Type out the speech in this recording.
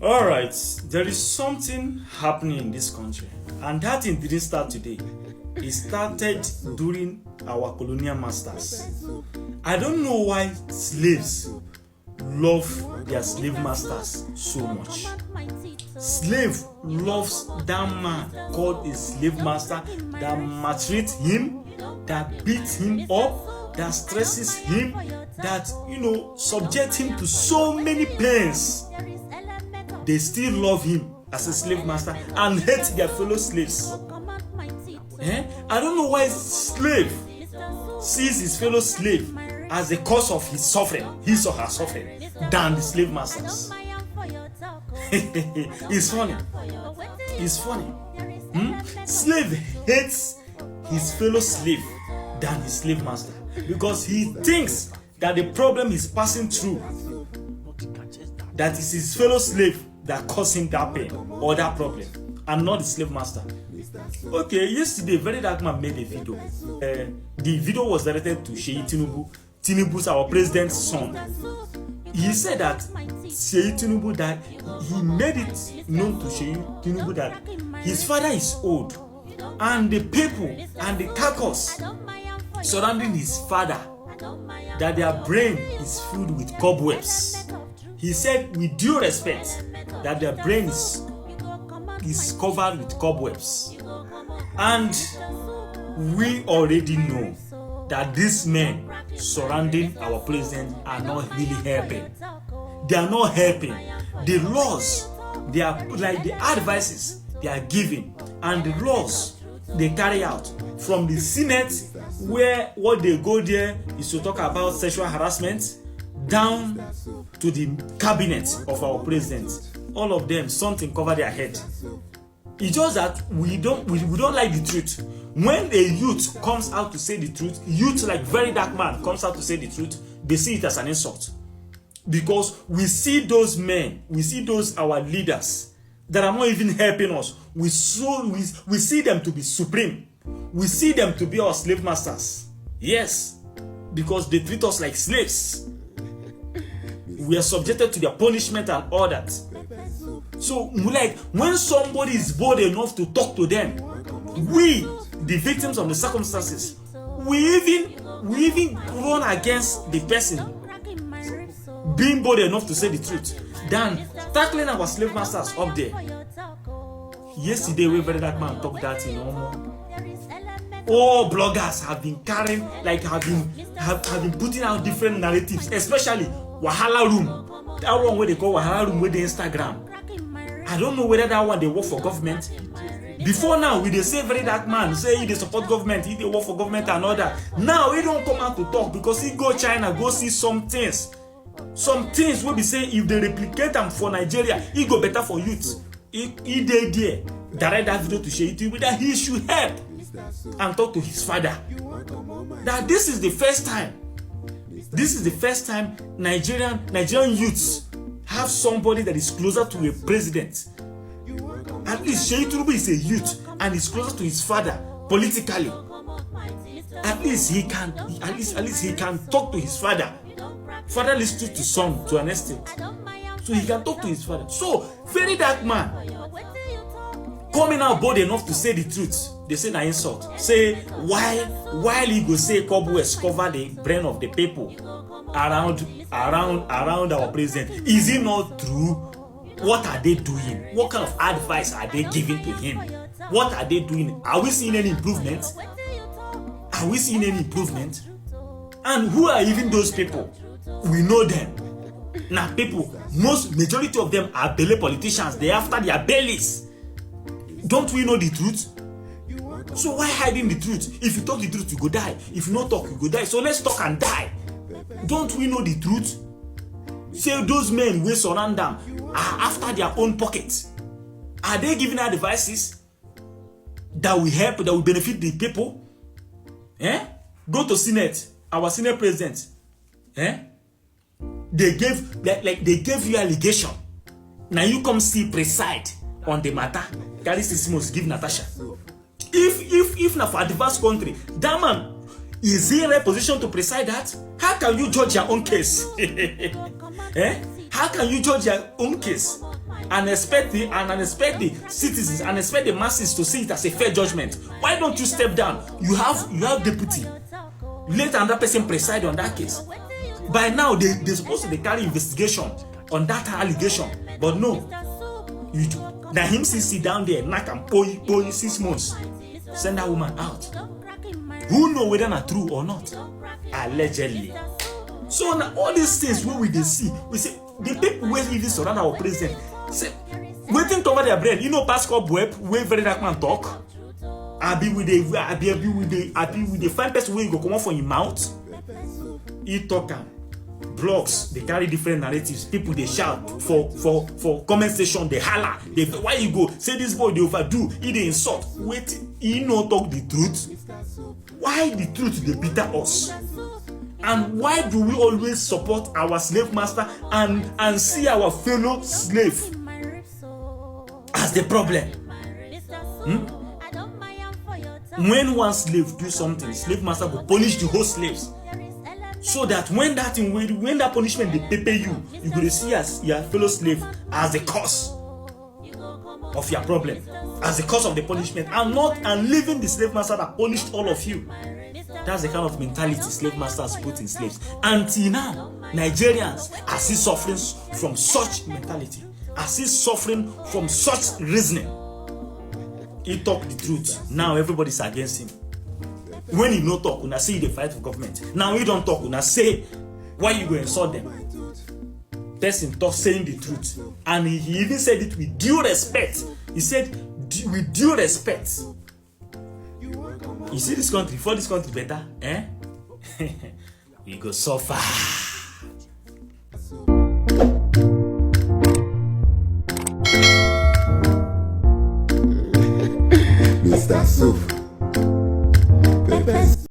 All right, there is something happening in this country, and that thing didn't start today. It started during our colonial masters. I don't know why slaves love their slave masters so much. Slave loves that man called a slave master that maltreats him, that beats him up, that stresses him, that subject him to so many pains. They still love him as a slave master and hate their fellow slaves. I don't know why slave sees his fellow slave as the cause of his suffering, his or her suffering, than the slave masters. It's funny. It's funny. Slave hates his fellow slave than his slave master because he thinks that the problem he's passing through, that is his fellow slave that caused him that pain or that problem, and not the slave master. Okay, yesterday, Very Dark Man made a video. The video was directed to Seyi Tinubu. Tinubu's our president's son. He said that Seyi Tinubu, that he made it known to Seyi Tinubu that his father is old, and the people and the carcass surrounding his father, that their brain is filled with cobwebs. He said, with due respect, that their brain is covered with cobwebs. And we already know that these men surrounding our president are not really helping. They are not helping. The laws, they are like the advices they are giving, and the laws they carry out from the Senate, where what they go there is to talk about sexual harassment, down to the cabinet of our president. All of them, something cover their head. It's just that we don't like the truth. When a youth comes out to say the truth, youth like Very Dark Man comes out to say the truth, they see it as an insult. Because we see those men, we see those our leaders that are not even helping us. We see them to be supreme. We see them to be our slave masters. Yes, because they treat us like slaves. We are subjected to their punishment and all that. So, like, when somebody is bold enough to talk to them, we, the victims of the circumstances, we even run against the person being bold enough to say the truth than tackling our slave masters up there. Yesterday, we Very Dark Man talked that in all bloggers have been carrying, like, have been putting out different narratives, especially Wahala Room. That one where they call Wahala Room with the Instagram. I don't know whether that one they work for government. Before now, we they say Very Dark Man, say he they support government, he they work for government and all that. Now he don't come out to talk because he go China, go see some things. Some things will be saying if they replicate them for Nigeria, he go better for youth. He did there, direct that video to Seyi Tinubu that he should help and talk to his father. That this is the first time. This is the first time Nigerian youths have somebody that is closer to a president. At least Seyi Tinubu is a youth and is closer to his father politically. At least he can talk to his father. Father listens to son to an extent, so he can talk to his father. So Very Dark Man coming out bold enough to say the truth, they say na insult. Say while he go say cobwebs cover the brain of the people around our president. Is it not true? What are they doing? What kind of advice are they giving to him? What are they doing? Are we seeing any improvement? Are we seeing any improvement? And who are even those people? We know them. Now people, majority of them are belly politicians. They after their bellies. Don't we know the truth? So why hiding the truth? If you talk the truth, you go die. If you not talk, you go die. So let's talk and die. Don't we know the truth? Say those men who surround them are after their own pockets. Are they giving advices that will help, that will benefit the people? Go to Senate, our Senate president. They gave you allegation. Now you come see preside on the matter. Carry Sissimos give Natasha. If na for advanced country, that man is he in a position to preside that? How can you judge your own case? How can you judge your own case and expect the citizens and expect the masses to see it as a fair judgment? Why don't you step down? You have deputy. Let another person preside on that case. By now, they're supposed to carry investigation on that allegation, but no. You do. Now him sit down there, knock and boy 6 months. Send that woman out. Who know whether not true or not? Allegedly. So now all these things where we see, we say the people who even surround our president say waiting to over their brain. You know, Pascal Web, where very that man talk. I be with the fine person where you go come out from your mouth. He talk blogs, they carry different narratives. People they shout for comment section, they holler. They why you go say this boy they overdo, he they insult. Wait, he no talk the truth. Why the truth they bitter us? And why do we always support our slave master and see our fellow slave as the problem? When one slave do something, slave master will punish the whole slaves. So that when that punishment they pay you go see as your fellow slave as the cause of your problem, as the cause of the punishment, and leaving the slave master that punished all of you. That's the kind of mentality slave masters put in slaves. Until now, Nigerians are still suffering from such mentality, are still suffering from such reasoning. He talk the truth. Now everybody's against him. When he no talk, una say they fight for government. Now he don't talk, una say why you go insult them. Person talk saying the truth, and he even said it with due respect. He said with due respect. You see this country, for this country better, eh? We go suffer. Mr. Soup.